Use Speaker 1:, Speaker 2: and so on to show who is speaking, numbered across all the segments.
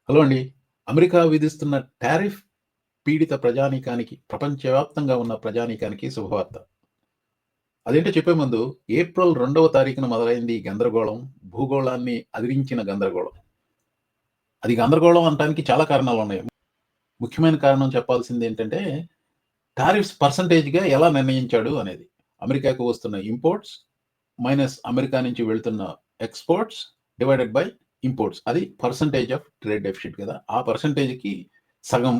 Speaker 1: Hello అండి. America విధిస్తున్న tariff పీడిత ప్రజానీకానికి, ప్రపంచవ్యాప్తంగా ఉన్న ప్రజానీకానికి శుభవార్త. అదేంటో చెప్పే ముందు ఏప్రిల్ 2వ తారీఖున మొదలైంది ఈ గందరగోళం. భూగోళాన్ని అదిరించిన గందరగోళం. అది గందరగోళం అనటానికి చాలా కారణాలున్నాయి. ముఖ్యమైన కారణం చెప్పాల్సిందేంటంటే, టారిఫ్స్ పర్సెంటేజ్‌గా ఎలా నిర్ణయించాడు అనేది. అమెరికాకు వస్తున్న ఇంపోర్ట్స్ మైనస్ అమెరికా నుంచి వెళ్తున్న ఎక్స్‌పోర్ట్స్ డివైడెడ్ బై ఇంపోర్ట్స్. అది పర్సెంటేజ్ ఆఫ్ ట్రేడ్ డెఫిసిట్ కదా! ఆ పర్సెంటేజ్‌కి సగం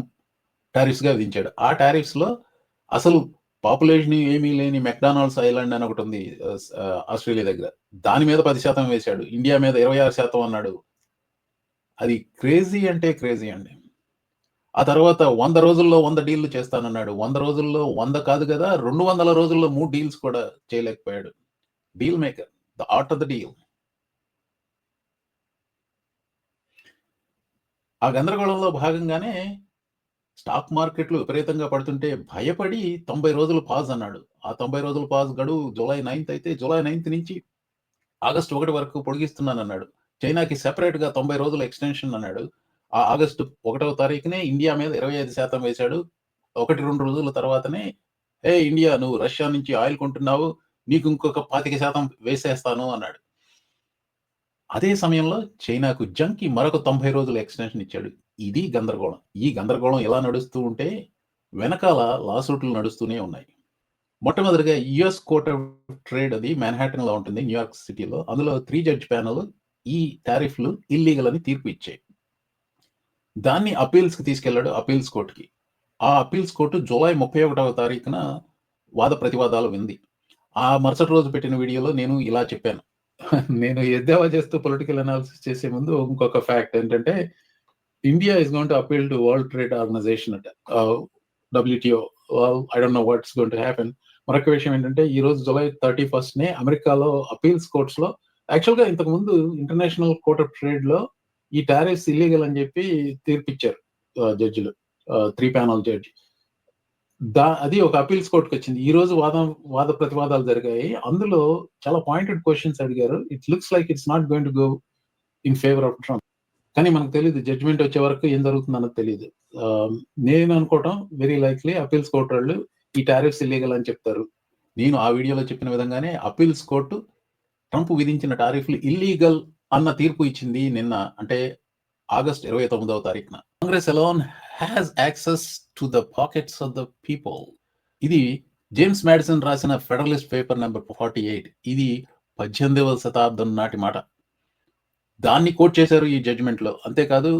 Speaker 1: టారిఫ్స్‌గా విధించాడు. ఆ టారిఫ్స్‌లో అసలు పాపులేషన్ ఏమీ లేని మెక్‌డానల్డ్స్ ఐలాండ్ అని ఒకటుంది ఆస్ట్రేలియా దగ్గర. దాని మీద 10% వేశాడు. ఇండియా మీద 26% అన్నాడు. అది క్రేజీ అంటే క్రేజీ అండి. ఆ తర్వాత 100 రోజుల్లో 100 డీల్‌లు చేస్తానన్నాడు. 100 రోజుల్లో 100 కాదు కదా! 200 రోజుల్లో 3 డీల్స్ కూడా చేయలేకపోయాడు. Deal maker. The art of the deal. ఆ గందరగోళంలో భాగంగానే స్టాక్ మార్కెట్లు విపరీతంగా పడుతుంటే భయపడి 90 రోజులు పాజ్ అన్నాడు. ఆ 90 రోజుల పాజ్ గడువు జులై 9 అయితే జులై 9 నుంచి ఆగస్టు 1 వరకు పొడిగిస్తున్నానన్నాడు. చైనాకి సెపరేట్‌గా 90 రోజుల ఎక్స్‌టెన్షన్ అన్నాడు. ఆ ఆగస్టు 1వ తారీఖునే ఇండియా మీద 25% వేశాడు. 1, 2 రోజుల తర్వాతనే "ఏయ్! ఇండియా నువ్వు రష్యా నుంచి ఆయిల్ కొంటున్నావు. నీకు ఇంకొక 25% వేసేస్తాను" అన్నాడు. అదే సమయంలో చైనాకు జంకి మరొక 90 రోజుల ఎక్స్‌టెన్షన్ ఇచ్చాడు. ఇది గందరగోళం. ఈ గందరగోళం ఇలా నడుస్తూ ఉంటే వెనకాల లాసూట్లు నడుస్తూనే ఉన్నాయి. మొట్టమొదటిగా యూఎస్ కోర్ట్ ఆఫ్ ట్రేడ్ అది మాన్హాటన్‌లో ఉంటుంది. న్యూయార్క్ సిటీలో. అందులో 3 జడ్జ్ ప్యానెల్ ఈ టారిఫ్‌లు ఇల్లీగల్ అని తీర్పు ఇచ్చాయి. దాన్ని అప్పీల్స్‌కి తీసుకెళ్లాడు అప్పీల్స్ కోర్ట్‌కి. ఆ అప్పీల్స్ కోర్ట్ జులై 31వ తారీఖున వాద ప్రతివాదాలు వింది. ఆ మరుసటి రోజు పెట్టిన వీడియోలో నేను ఇలా చెప్పాను. నేను ఎద్దేవా చేస్తూ పొలిటికల్ అనాలిసిస్ చేసే ముందు ఇంకొక ఫ్యాక్ట్ ఏంటంటే, India is going to appeal to World Trade Organization అట. WTO. I don't know what's going to happen. మరొక విషయం ఏంటంటే, ఈ రోజు జులై 31నే అమెరికాలో అప్పీల్స్ కోర్ట్స్‌లో యాక్చువల్‌గా ఇంతకుముందు ఇంటర్నేషనల్ కోర్ట్ ఆఫ్ ట్రేడ్‌లో ఈ టారిఫ్స్ ఇల్లీగల్ అని చెప్పి తీర్పిచ్చారు జడ్జిలు. 3 ప్యానెల్ జడ్జ్. అది ఒక అప్పీల్స్ కోర్ట్‌కొచ్చింది. ఈ రోజు వాద ప్రతివాదాలు జరిగాయి. అందులో చాలా పాయింటెడ్ క్వెషన్స్ అడిగారు. It looks like it's not going to go in favour of Trump. కానీ మనకు తెలీదు. జడ్జ్‌మెంట్ వచ్చే వరకు ఏం జరుగుతుందన్నది తెలీదు. నేను అనుకోవటం వెరీ లైక్లీ అప్పీల్స్ కోర్ట్ వాళ్ళు ఈ టారిఫ్స్ ఇల్లీగల్ అని చెప్తారు. నేను ఆ వీడియోలో చెప్పిన విధంగానే అప్పీల్స్ కోర్ట్ ట్రంప్ విధించిన టారిఫ్‌లు ఇల్లీగల్ అన్న తీర్పు ఇచ్చింది నిన్న. అంటే ఆగస్ట్ 29వ తారీఖున. Congress alone has access to the pockets of the people. ఇది జేమ్స్ మాడిసన్ రాసిన ఫెడరలిస్ట్ పేపర్ నంబర్ 48. ఇది 18వ శతాబ్దం నాటి మాట. దాన్ని కోట్ చేశారు ఈ జడ్జ్‌మెంట్‌లో. అంతేకాదు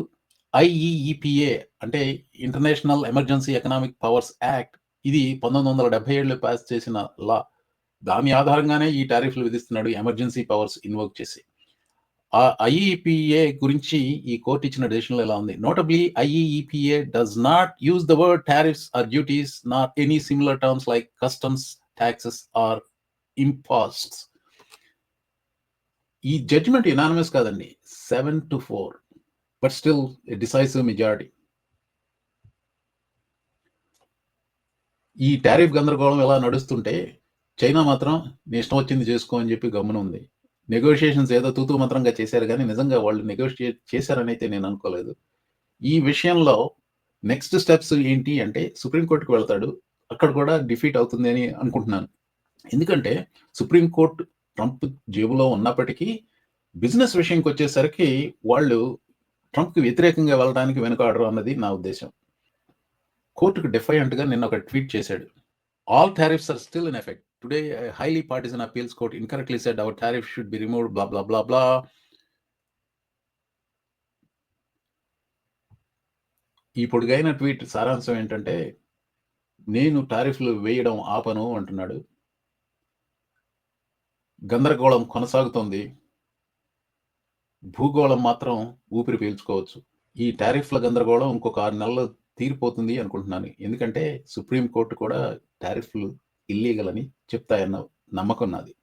Speaker 1: ఐఈఈపీఏ అంటే international emergency economic powers act ఇది 1977లో పాస్ చేసిన లా. దాని ఆధారంగానే ఈ టారిఫ్‌లు విధిస్తున్నాడు ఎమర్జెన్సీ పవర్స్ ఇన్వోక్ చేసి. ఆ ఐఈఈపీఏ గురించి ఈ కోర్ట్ ఇచ్చిన డెసిషన్‌లో ఇలా ఉంది. Notably IEEPA does not use the word tariffs or duties nor any similar terms like customs, taxes or imposts. ఈ జడ్జ్‌మెంట్ యునానిమస్ కాదండి. 7-4. But still a decisive majority. ఈ టారిఫ్ గందరగోళం ఇలా నడుస్తుంటే చైనా మాత్రం నీ ఇష్టం వచ్చింది చేసుకో అని చెప్పి గమ్మున ఉంది. నెగోషియేషన్స్ ఏదో తూతూ మంత్రంగా చేశారు గానీ నిజంగా వాళ్ళు నెగోషియేట్ చేశారనైతే నేను అనుకోలేదు. ఈ విషయంలో నెక్స్ట్ స్టెప్స్ ఏంటి అంటే సుప్రీం కోర్ట్‌కి వెళ్తాడు. అక్కడ కూడా డిఫీట్ అవుతుంది అని అనుకుంటున్నాను. ఎందుకంటే సుప్రీం కోర్ట్ ట్రంప్ జేబులో ఉన్నప్పటికీ బిజినెస్ విషయంకొచ్చేసరికి వాళ్ళు ట్రంప్‌కి వ్యతిరేకంగా వెళ్ళడానికి వెనుకాడరు అన్నది నా ఉద్దేశ్యం. కోర్ట్‌కి డెఫైయంట్‌గా నిన్న ఒక ట్వీట్ చేశాడు. All tariffs are still in effect. Today a highly partisan appeals court incorrectly said our tariff should be removed blah blah blah blah. ఈ పొడుగైన ట్వీట్ సారాంశం ఏంటంటే, నేను టారిఫ్‌లు వేయడం ఆపను అంటున్నాడు. గందరగోళం కొనసాగుతోంది. భూగోళం మాత్రం ఊపిరి పీల్చుకోవచ్చు. ఈ టారిఫ్‌ల గందరగోళం ఇంకొక 6 నెలల్లో తీరిపోతుంది అనుకుంటున్నాను. ఎందుకంటే సుప్రీం కోర్ట్ కూడా టారిఫ్‌లు ఇల్లీగల్ అని చెప్తాయన్న నమ్మకం నాది.